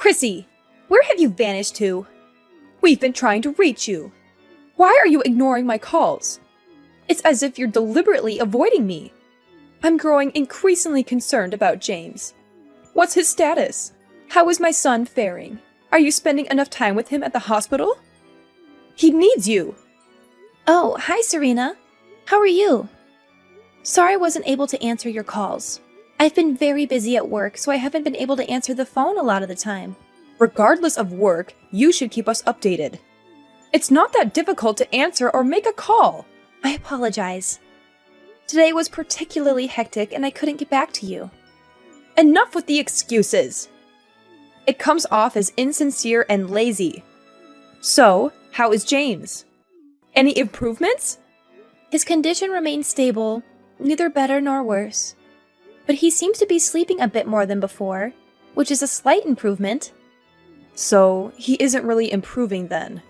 Chrissy, where have you vanished to? We've been trying to reach you. Why are you ignoring my calls? It's as if you're deliberately avoiding me. I'm growing increasingly concerned about James. What's his status? How is my son faring? Are you spending enough time with him at the hospital? He needs you. Oh, hi, Serena. How are you? Sorry I wasn't able to answer your calls. I've been very busy at work, so I haven't been able to answer the phone a lot of the time. Regardless of work, you should keep us updated. It's not that difficult to answer or make a call. I apologize. Today was particularly hectic and I couldn't get back to you. Enough with the excuses. It comes off as insincere and lazy. So, how is James? Any improvements? His condition remains stable, neither better nor worse. But he seems to be sleeping a bit more than before, which is a slight improvement. So, he isn't really improving then?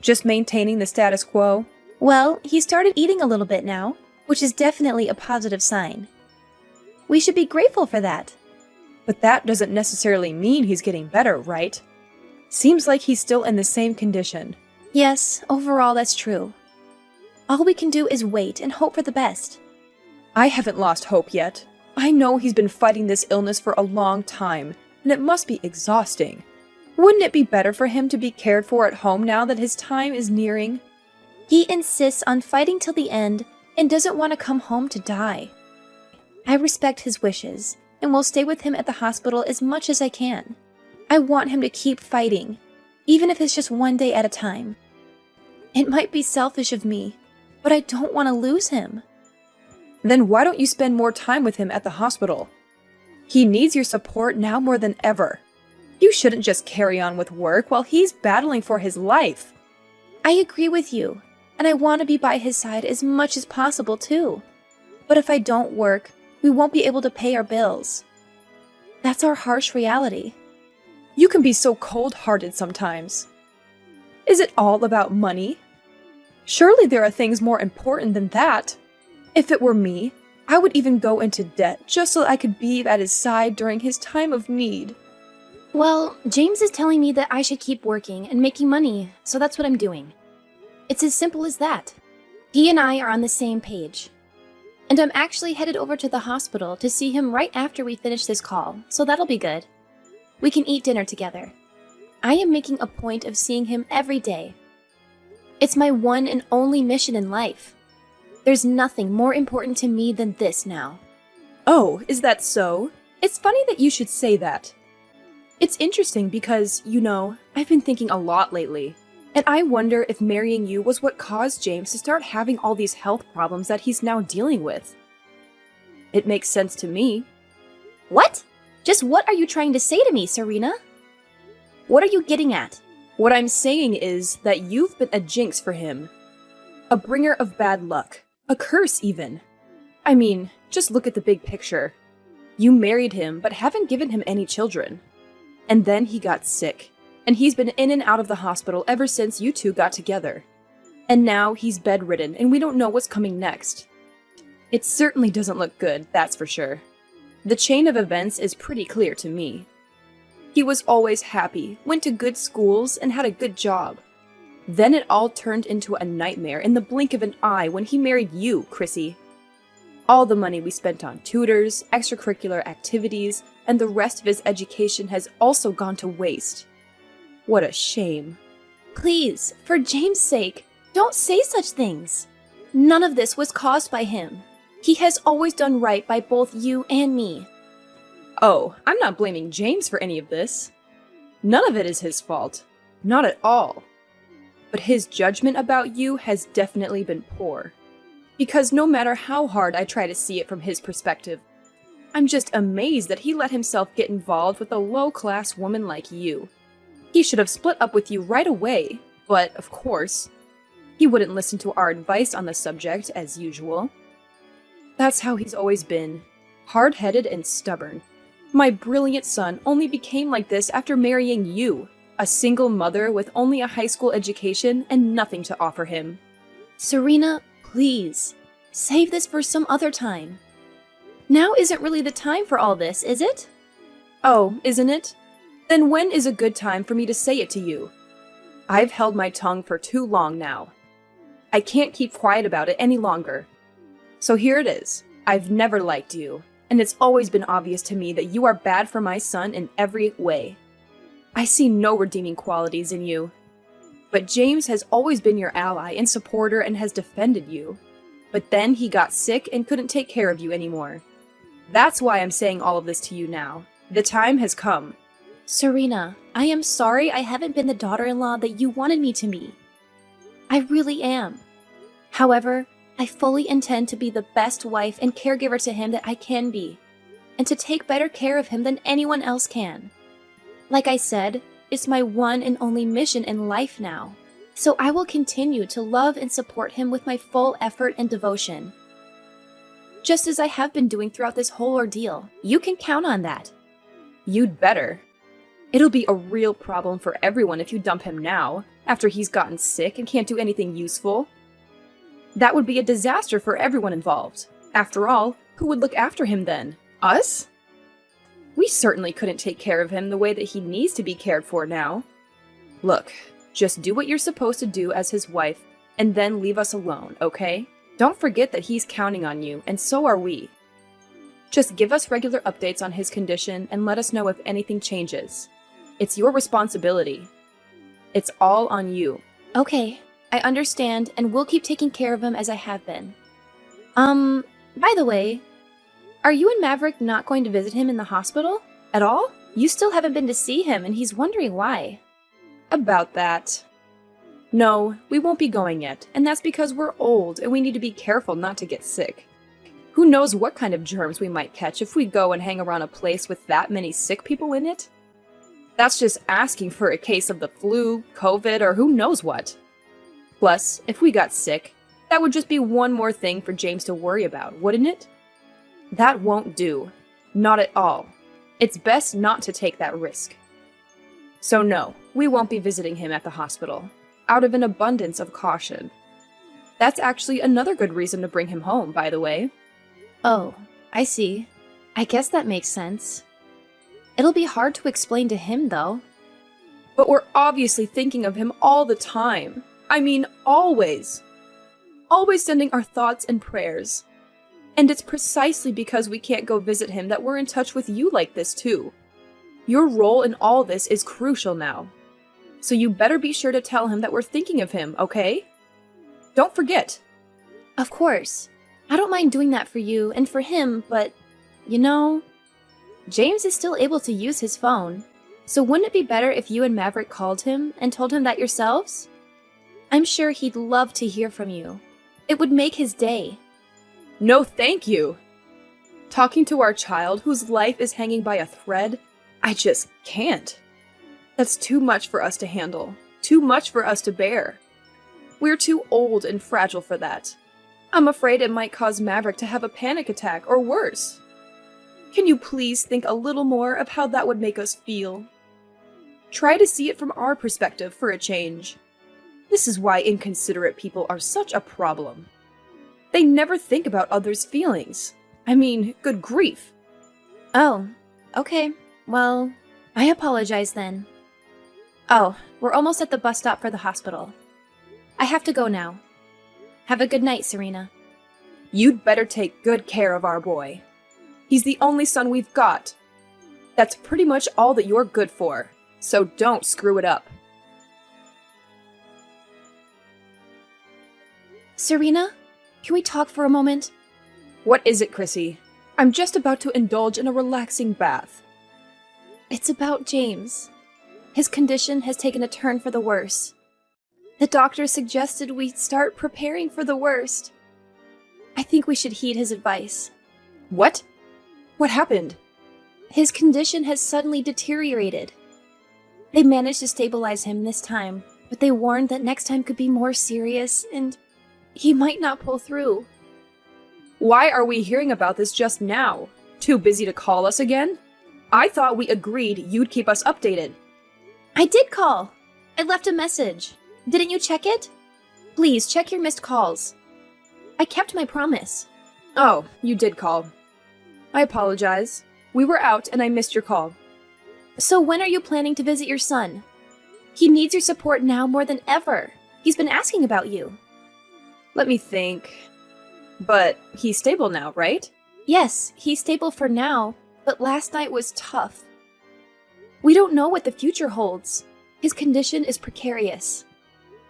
Just maintaining the status quo? Well, he started eating a little bit now, which is definitely a positive sign. We should be grateful for that. But that doesn't necessarily mean he's getting better, right? Seems like he's still in the same condition. Yes, overall that's true. All we can do is wait and hope for the best. I haven't lost hope yet. I know he's been fighting this illness for a long time, and it must be exhausting. Wouldn't it be better for him to be cared for at home now that his time is nearing? He insists on fighting till the end and doesn't want to come home to die. I respect his wishes and will stay with him at the hospital as much as I can. I want him to keep fighting, even if it's just one day at a time. It might be selfish of me, but I don't want to lose him. Then why don't you spend more time with him at the hospital? He needs your support now more than ever. You shouldn't just carry on with work while he's battling for his life. I agree with you, and I want to be by his side as much as possible too. But if I don't work, we won't be able to pay our bills. That's our harsh reality. You can be so cold-hearted sometimes. Is it all about money? Surely there are things more important than that. If it were me, I would even go into debt just so I could be at his side during his time of need. Well, James is telling me that I should keep working and making money, so that's what I'm doing. It's as simple as that. He and I are on the same page. And I'm actually headed over to the hospital to see him right after we finish this call, so that'll be good. We can eat dinner together. I am making a point of seeing him every day. It's my one and only mission in life. There's nothing more important to me than this now. Oh, is that so? It's funny that you should say that. It's interesting because, I've been thinking a lot lately. And I wonder if marrying you was what caused James to start having all these health problems that he's now dealing with. It makes sense to me. What? Just what are you trying to say to me, Serena? What are you getting at? What I'm saying is that you've been a jinx for him. A bringer of bad luck. A curse, even. I mean, just look at the big picture. You married him, but haven't given him any children. And then he got sick, and he's been in and out of the hospital ever since you two got together. And now he's bedridden, and we don't know what's coming next. It certainly doesn't look good, that's for sure. The chain of events is pretty clear to me. He was always happy, went to good schools, and had a good job. Then it all turned into a nightmare in the blink of an eye when he married you, Chrissy. All the money we spent on tutors, extracurricular activities, and the rest of his education has also gone to waste. What a shame. Please, for James' sake, don't say such things. None of this was caused by him. He has always done right by both you and me. Oh, I'm not blaming James for any of this. None of it is his fault. Not at all. But his judgment about you has definitely been poor. Because no matter how hard I try to see it from his perspective, I'm just amazed that he let himself get involved with a low-class woman like you. He should have split up with you right away, but, of course, he wouldn't listen to our advice on the subject, as usual. That's how he's always been, hard-headed and stubborn. My brilliant son only became like this after marrying you, a single mother with only a high school education and nothing to offer him. Serena, please, save this for some other time. Now isn't really the time for all this, is it? Oh, isn't it? Then when is a good time for me to say it to you? I've held my tongue for too long now. I can't keep quiet about it any longer. So here it is. I've never liked you, and it's always been obvious to me that you are bad for my son in every way. I see no redeeming qualities in you. But James has always been your ally and supporter and has defended you. But then he got sick and couldn't take care of you anymore. That's why I'm saying all of this to you now. The time has come. Serena, I am sorry I haven't been the daughter-in-law that you wanted me to be. I really am. However, I fully intend to be the best wife and caregiver to him that I can be, and to take better care of him than anyone else can. Like I said, it's my one and only mission in life now, so I will continue to love and support him with my full effort and devotion. Just as I have been doing throughout this whole ordeal. You can count on that. You'd better. It'll be a real problem for everyone if you dump him now, after he's gotten sick and can't do anything useful. That would be a disaster for everyone involved. After all, who would look after him then? Us? We certainly couldn't take care of him the way that he needs to be cared for now. Look, just do what you're supposed to do as his wife, and then leave us alone, okay? Don't forget that he's counting on you, and so are we. Just give us regular updates on his condition and let us know if anything changes. It's your responsibility. It's all on you. Okay, I understand, and we'll keep taking care of him as I have been. By the way, are you and Maverick not going to visit him in the hospital at all? You still haven't been to see him, and he's wondering why. About that. No, we won't be going yet, and that's because we're old and we need to be careful not to get sick. Who knows what kind of germs we might catch if we go and hang around a place with that many sick people in it? That's just asking for a case of the flu, COVID, or who knows what. Plus, if we got sick, that would just be one more thing for James to worry about, wouldn't it? That won't do. Not at all. It's best not to take that risk. So no, we won't be visiting him at the hospital, out of an abundance of caution. That's actually another good reason to bring him home, by the way. Oh, I see. I guess that makes sense. It'll be hard to explain to him, though. But we're obviously thinking of him all the time. I mean, always. Always sending our thoughts and prayers. And it's precisely because we can't go visit him that we're in touch with you like this, too. Your role in all this is crucial now. So you better be sure to tell him that we're thinking of him, okay? Don't forget. Of course. I don't mind doing that for you and for him, but, you know, James is still able to use his phone. So wouldn't it be better if you and Maverick called him and told him that yourselves? I'm sure he'd love to hear from you. It would make his day. No, thank you. Talking to our child whose life is hanging by a thread, I just can't. That's too much for us to handle. Too much for us to bear. We're too old and fragile for that. I'm afraid it might cause Maverick to have a panic attack or worse. Can you please think a little more of how that would make us feel? Try to see it from our perspective for a change. This is why inconsiderate people are such a problem. They never think about others' feelings. I mean, good grief. Oh, okay. Well, I apologize then. Oh, we're almost at the bus stop for the hospital. I have to go now. Have a good night, Serena. You'd better take good care of our boy. He's the only son we've got. That's pretty much all that you're good for, so don't screw it up. Serena, can we talk for a moment? What is it, Chrissy? I'm just about to indulge in a relaxing bath. It's about James. His condition has taken a turn for the worse. The doctor suggested we start preparing for the worst. I think we should heed his advice. What? What happened? His condition has suddenly deteriorated. They managed to stabilize him this time, but they warned that next time could be more serious and he might not pull through. Why are we hearing about this just now? Too busy to call us again? I thought we agreed you'd keep us updated. I did call. I left a message. Didn't you check it? Please check your missed calls. I kept my promise. Oh, you did call. I apologize. We were out and I missed your call. So when are you planning to visit your son? He needs your support now more than ever. He's been asking about you. Let me think. But he's stable now, right? Yes, he's stable for now, but last night was tough. We don't know what the future holds. His condition is precarious.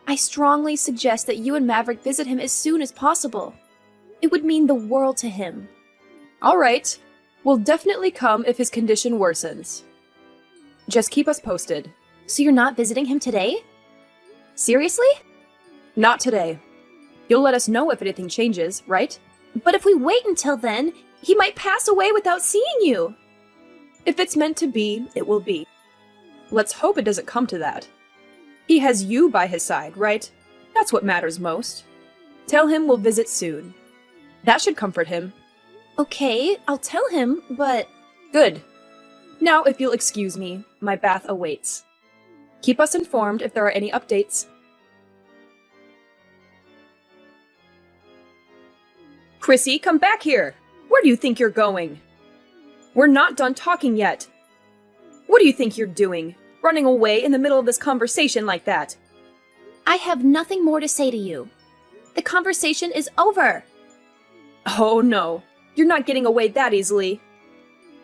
I strongly suggest that you and Maverick visit him as soon as possible. It would mean the world to him. All right. We'll definitely come if his condition worsens. Just keep us posted. So you're not visiting him today? Seriously? Not today. You'll let us know if anything changes, right? But if we wait until then, he might pass away without seeing you. If it's meant to be, it will be. Let's hope it doesn't come to that. He has you by his side, right? That's what matters most. Tell him we'll visit soon. That should comfort him. Okay, I'll tell him, but... Good. Now, if you'll excuse me, my bath awaits. Keep us informed if there are any updates. Chrissy, come back here! Where do you think you're going? We're not done talking yet. What do you think you're doing? Running away in the middle of this conversation like that? I have nothing more to say to you. The conversation is over. Oh no, you're not getting away that easily.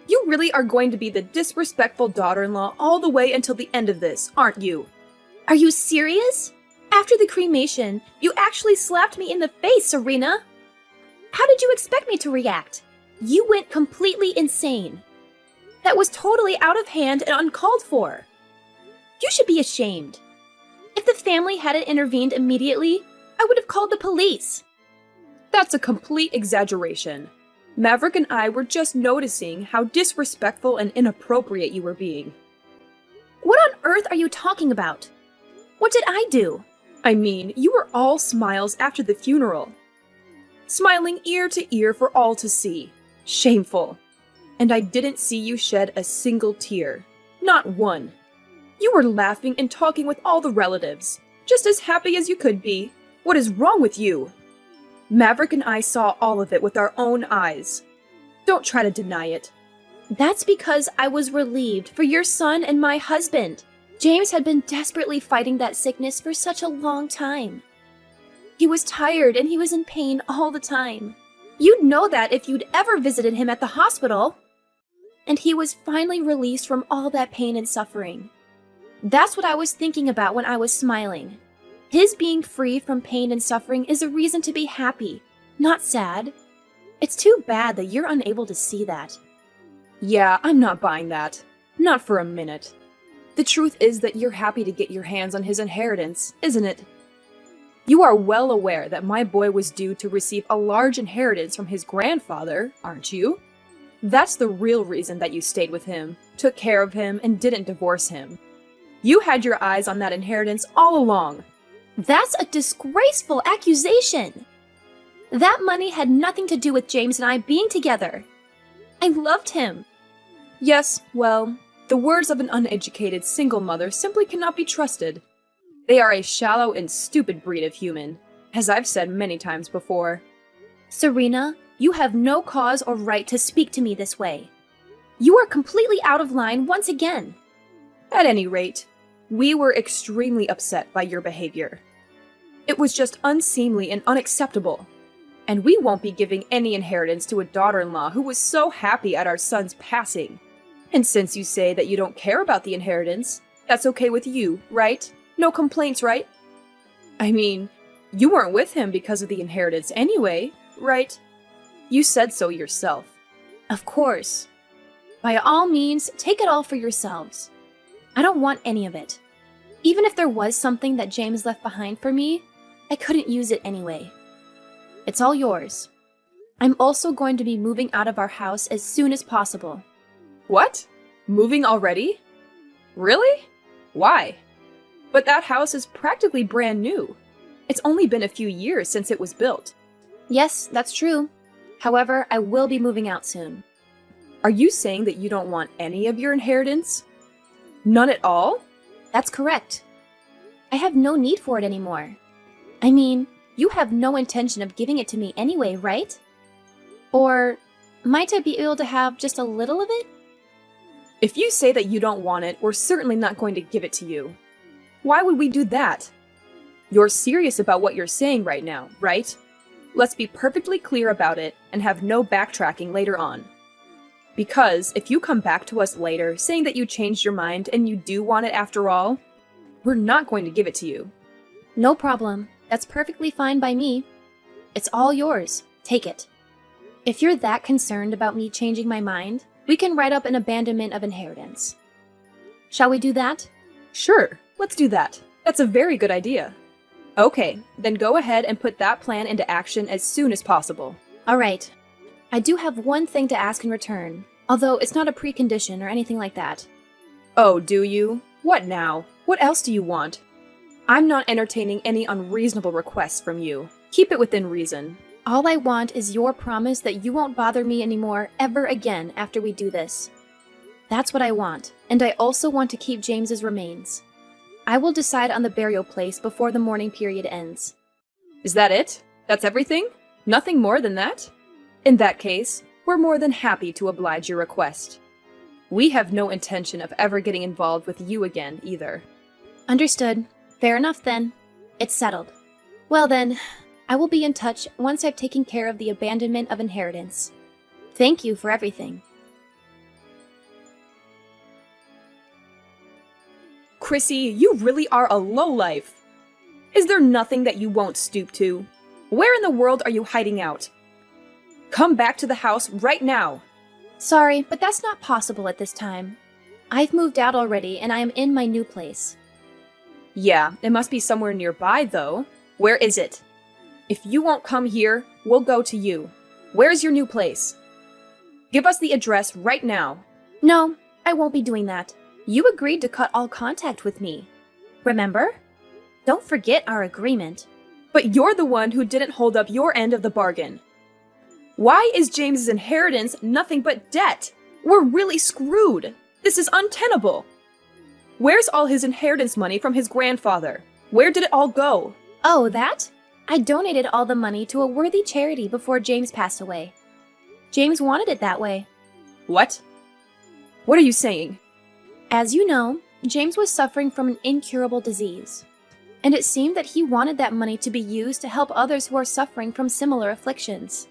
You really are going to be the disrespectful daughter-in-law all the way until the end of this, aren't you? Are you serious? After the cremation, you actually slapped me in the face, Serena. How did you expect me to react? You went completely insane. That was totally out of hand and uncalled for. You should be ashamed. If the family hadn't intervened immediately, I would have called the police. That's a complete exaggeration. Maverick and I were just noticing how disrespectful and inappropriate you were being. What on earth are you talking about? What did I do? I mean, you were all smiles after the funeral. Smiling ear to ear for all to see. Shameful. And I didn't see you shed a single tear. Not one. You were laughing and talking with all the relatives, just as happy as you could be. What is wrong with you? Maverick and I saw all of it with our own eyes. Don't try to deny it. That's because I was relieved for your son and my husband. James had been desperately fighting that sickness for such a long time. He was tired and he was in pain all the time. You'd know that if you'd ever visited him at the hospital. And he was finally released from all that pain and suffering. That's what I was thinking about when I was smiling. His being free from pain and suffering is a reason to be happy, not sad. It's too bad that you're unable to see that. Yeah, I'm not buying that. Not for a minute. The truth is that you're happy to get your hands on his inheritance, isn't it? You are well aware that my boy was due to receive a large inheritance from his grandfather, aren't you? That's the real reason that you stayed with him, took care of him, and didn't divorce him. You had your eyes on that inheritance all along. That's a disgraceful accusation. That money had nothing to do with James and I being together. I loved him. Yes, well, the words of an uneducated single mother simply cannot be trusted. They are a shallow and stupid breed of human, as I've said many times before. Serena, you have no cause or right to speak to me this way. You are completely out of line once again. At any rate, we were extremely upset by your behavior. It was just unseemly and unacceptable. And we won't be giving any inheritance to a daughter-in-law who was so happy at our son's passing. And since you say that you don't care about the inheritance, that's okay with you, right? No complaints, right? I mean, you weren't with him because of the inheritance anyway, right? You said so yourself. Of course. By all means, take it all for yourselves. I don't want any of it. Even if there was something that James left behind for me, I couldn't use it anyway. It's all yours. I'm also going to be moving out of our house as soon as possible. What? Moving already? Really? Why? But that house is practically brand new. It's only been a few years since it was built. Yes, that's true. However, I will be moving out soon. Are you saying that you don't want any of your inheritance? None at all? That's correct. I have no need for it anymore. I mean, you have no intention of giving it to me anyway, right? Or might I be able to have just a little of it? If you say that you don't want it, we're certainly not going to give it to you. Why would we do that? You're serious about what you're saying right now, right? Let's be perfectly clear about it and have no backtracking later on. Because if you come back to us later saying that you changed your mind and you do want it after all, we're not going to give it to you. No problem. That's perfectly fine by me. It's all yours. Take it. If you're that concerned about me changing my mind, we can write up an abandonment of inheritance. Shall we do that? Sure, let's do that. That's a very good idea. Okay, then go ahead and put that plan into action as soon as possible. All right. I do have one thing to ask in return, although it's not a precondition or anything like that. Oh, do you? What now? What else do you want? I'm not entertaining any unreasonable requests from you. Keep it within reason. All I want is your promise that you won't bother me anymore ever again after we do this. That's what I want, and I also want to keep James's remains. I will decide on the burial place before the mourning period ends. Is that it? That's everything? Nothing more than that? In that case, we're more than happy to oblige your request. We have no intention of ever getting involved with you again, either. Understood. Fair enough then. It's settled. Well then, I will be in touch once I've taken care of the abandonment of inheritance. Thank you for everything. Chrissy, you really are a lowlife. Is there nothing that you won't stoop to? Where in the world are you hiding out? Come back to the house right now. Sorry, but that's not possible at this time. I've moved out already and I am in my new place. Yeah, it must be somewhere nearby, though. Where is it? If you won't come here, we'll go to you. Where's your new place? Give us the address right now. No, I won't be doing that. You agreed to cut all contact with me. Remember? Don't forget our agreement. But you're the one who didn't hold up your end of the bargain. Why is James's inheritance nothing but debt? We're really screwed. This is untenable. Where's all his inheritance money from his grandfather? Where did it all go? Oh, that? I donated all the money to a worthy charity before James passed away. James wanted it that way. What? What are you saying? As you know, James was suffering from an incurable disease. And it seemed that he wanted that money to be used to help others who are suffering from similar afflictions.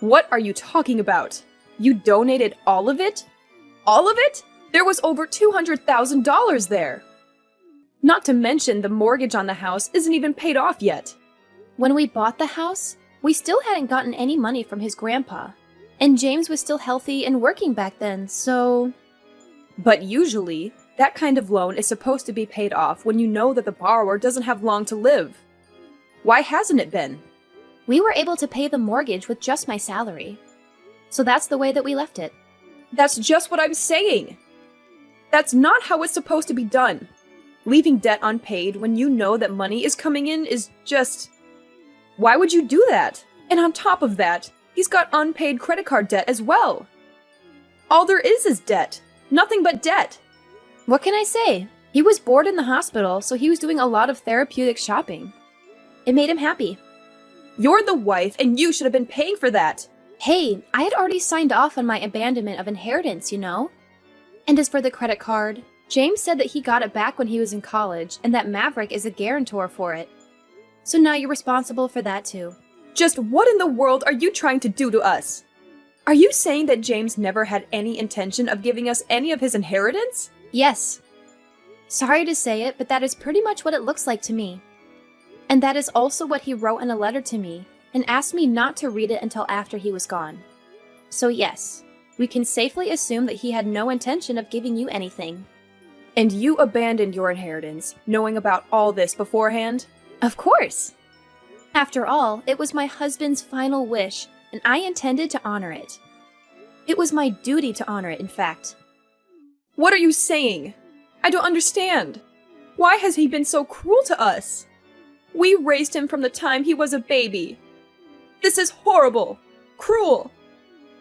What are you talking about? You donated all of it? All of it? There was over $200,000 there. Not to mention the mortgage on the house isn't even paid off yet. When we bought the house, we still hadn't gotten any money from his grandpa. And James was still healthy and working back then, so... But usually, that kind of loan is supposed to be paid off when you know that the borrower doesn't have long to live. Why hasn't it been? We were able to pay the mortgage with just my salary. So that's the way that we left it. That's just what I'm saying. That's not how it's supposed to be done. Leaving debt unpaid when you know that money is coming in is just... Why would you do that? And on top of that, he's got unpaid credit card debt as well. All there is debt. Nothing but debt. What can I say? He was bored in the hospital, so he was doing a lot of therapeutic shopping. It made him happy. You're the wife, and you should have been paying for that. Hey, I had already signed off on my abandonment of inheritance, you know? And as for the credit card, James said that he got it back when he was in college, and that Maverick is a guarantor for it. So now you're responsible for that too. Just what in the world are you trying to do to us? Are you saying that James never had any intention of giving us any of his inheritance? Yes. Sorry to say it, but that is pretty much what it looks like to me. And that is also what he wrote in a letter to me, and asked me not to read it until after he was gone. So yes, we can safely assume that he had no intention of giving you anything. And you abandoned your inheritance, knowing about all this beforehand? Of course! After all, it was my husband's final wish, and I intended to honor it. It was my duty to honor it, in fact. What are you saying? I don't understand. Why has he been so cruel to us? We raised him from the time he was a baby. This is horrible. Cruel.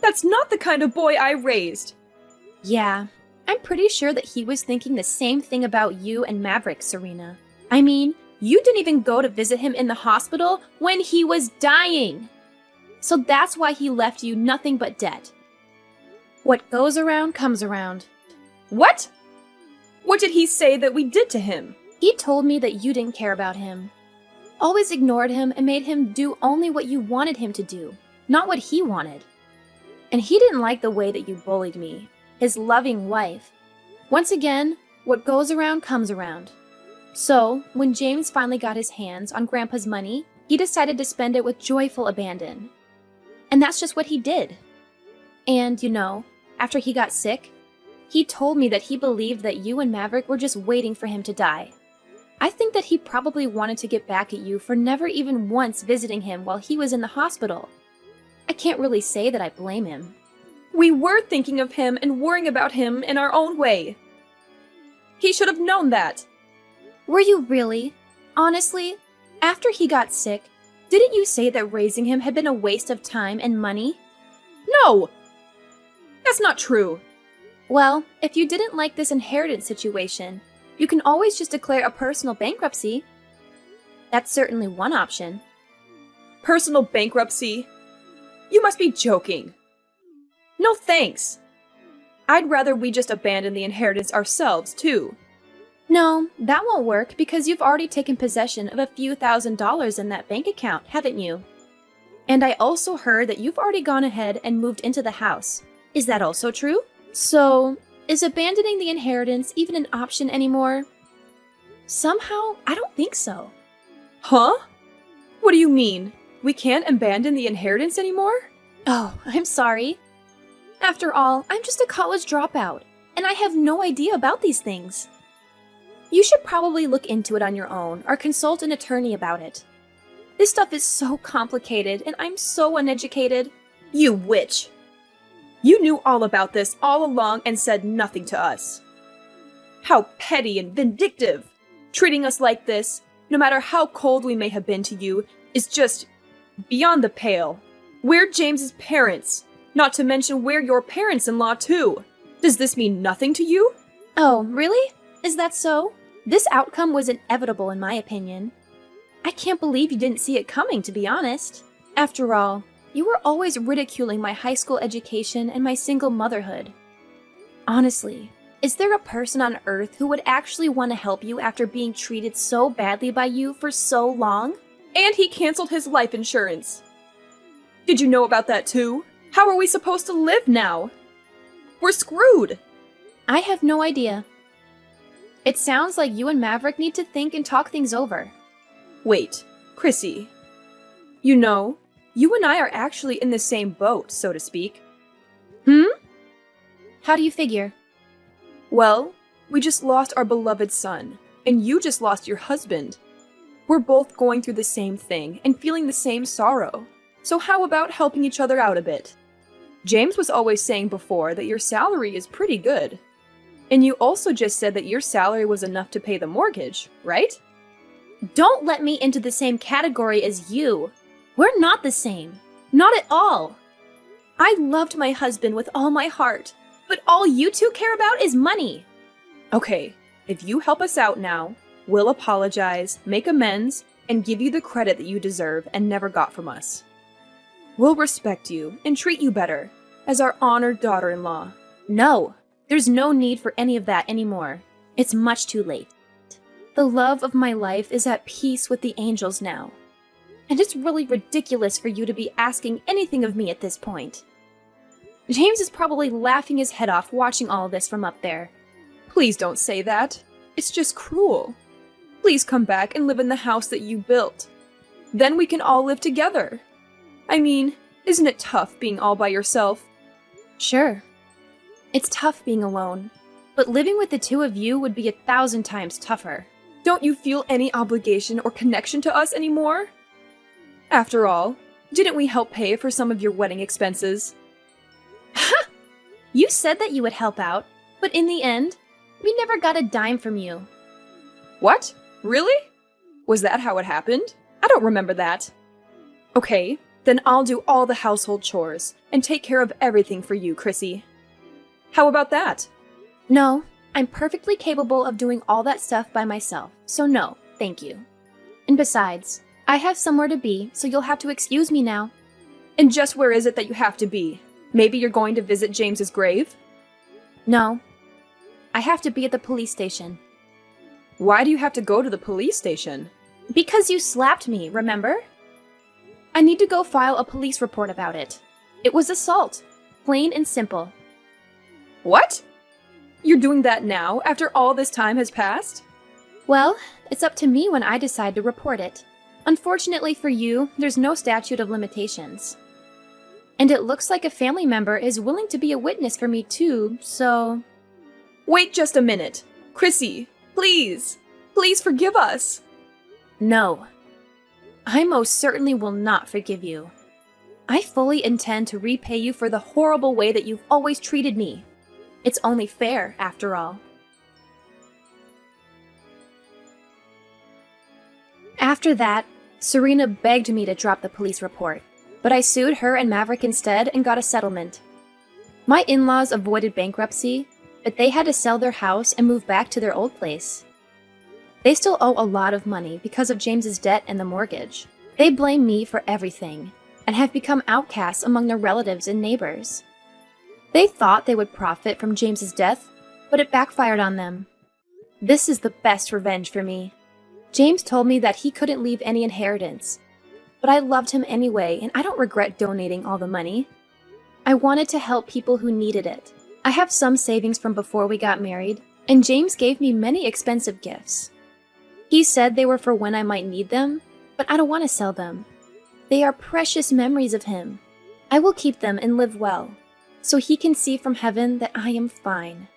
That's not the kind of boy I raised. Yeah, I'm pretty sure that he was thinking the same thing about you and Maverick, Serena. I mean, you didn't even go to visit him in the hospital when he was dying. So that's why he left you nothing but debt. What goes around comes around. What? What did he say that we did to him? He told me that you didn't care about him. Always ignored him and made him do only what you wanted him to do, not what he wanted. And he didn't like the way that you bullied me, his loving wife. Once again, what goes around comes around. So, when James finally got his hands on Grandpa's money, he decided to spend it with joyful abandon. And that's just what he did. And, after he got sick, he told me that he believed that you and Maverick were just waiting for him to die. I think that he probably wanted to get back at you for never even once visiting him while he was in the hospital. I can't really say that I blame him. We were thinking of him and worrying about him in our own way. He should have known that. Were you really? Honestly? After he got sick, didn't you say that raising him had been a waste of time and money? No! That's not true. Well, if you didn't like this inheritance situation, you can always just declare a personal bankruptcy. That's certainly one option. Personal bankruptcy? You must be joking. No thanks. I'd rather we just abandon the inheritance ourselves, too. No, that won't work because you've already taken possession of a few $1,000s in that bank account, haven't you? And I also heard that you've already gone ahead and moved into the house. Is that also true? So, is abandoning the inheritance even an option anymore? Somehow, I don't think so. Huh? What do you mean? We can't abandon the inheritance anymore? Oh, I'm sorry. After all, I'm just a college dropout, and I have no idea about these things. You should probably look into it on your own or consult an attorney about it. This stuff is so complicated, and I'm so uneducated. You witch! You knew all about this all along and said nothing to us. How petty and vindictive! Treating us like this, no matter how cold we may have been to you, is just beyond the pale. We're James's parents, not to mention we're your parents-in-law too. Does this mean nothing to you? Oh, really? Is that so? This outcome was inevitable in my opinion. I can't believe you didn't see it coming, to be honest. After all, you were always ridiculing my high school education and my single motherhood. Honestly, is there a person on Earth who would actually want to help you after being treated so badly by you for so long? And he canceled his life insurance. Did you know about that too? How are we supposed to live now? We're screwed! I have no idea. It sounds like you and Maverick need to think and talk things over. Wait, Chrissy. You and I are actually in the same boat, so to speak. How do you figure? Well, we just lost our beloved son, and you just lost your husband. We're both going through the same thing and feeling the same sorrow. So how about helping each other out a bit? James was always saying before that your salary is pretty good. And you also just said that your salary was enough to pay the mortgage, right? Don't let me into the same category as you. We're not the same. Not at all. I loved my husband with all my heart, but all you two care about is money. Okay, if you help us out now, we'll apologize, make amends, and give you the credit that you deserve and never got from us. We'll respect you and treat you better as our honored daughter-in-law. No, there's no need for any of that anymore. It's much too late. The love of my life is at peace with the angels now. And it's really ridiculous for you to be asking anything of me at this point. James is probably laughing his head off watching all of this from up there. Please don't say that. It's just cruel. Please come back and live in the house that you built. Then we can all live together. I mean, isn't it tough being all by yourself? Sure. It's tough being alone, but living with the two of you would be 1,000 times tougher. Don't you feel any obligation or connection to us anymore? After all, didn't we help pay for some of your wedding expenses? You said that you would help out, but in the end, we never got a dime from you. What? Really? Was that how it happened? I don't remember that. Okay, then I'll do all the household chores and take care of everything for you, Chrissy. How about that? No, I'm perfectly capable of doing all that stuff by myself, so no, thank you. And besides, I have somewhere to be, so you'll have to excuse me now. And just where is it that you have to be? Maybe you're going to visit James's grave? No. I have to be at the police station. Why do you have to go to the police station? Because you slapped me, remember? I need to go file a police report about it. It was assault. Plain and simple. What? You're doing that now, after all this time has passed? Well, it's up to me when I decide to report it. Unfortunately for you, there's no statute of limitations. And it looks like a family member is willing to be a witness for me too, so... Wait just a minute. Chrissy, please. Please forgive us. No. I most certainly will not forgive you. I fully intend to repay you for the horrible way that you've always treated me. It's only fair, after all. After that, Serena begged me to drop the police report, but I sued her and Maverick instead and got a settlement. My in-laws avoided bankruptcy, but they had to sell their house and move back to their old place. They still owe a lot of money because of James's debt and the mortgage. They blame me for everything, and have become outcasts among their relatives and neighbors. They thought they would profit from James's death, but it backfired on them. This is the best revenge for me. James told me that he couldn't leave any inheritance, but I loved him anyway, and I don't regret donating all the money. I wanted to help people who needed it. I have some savings from before we got married, and James gave me many expensive gifts. He said they were for when I might need them, but I don't want to sell them. They are precious memories of him. I will keep them and live well, so he can see from heaven that I am fine.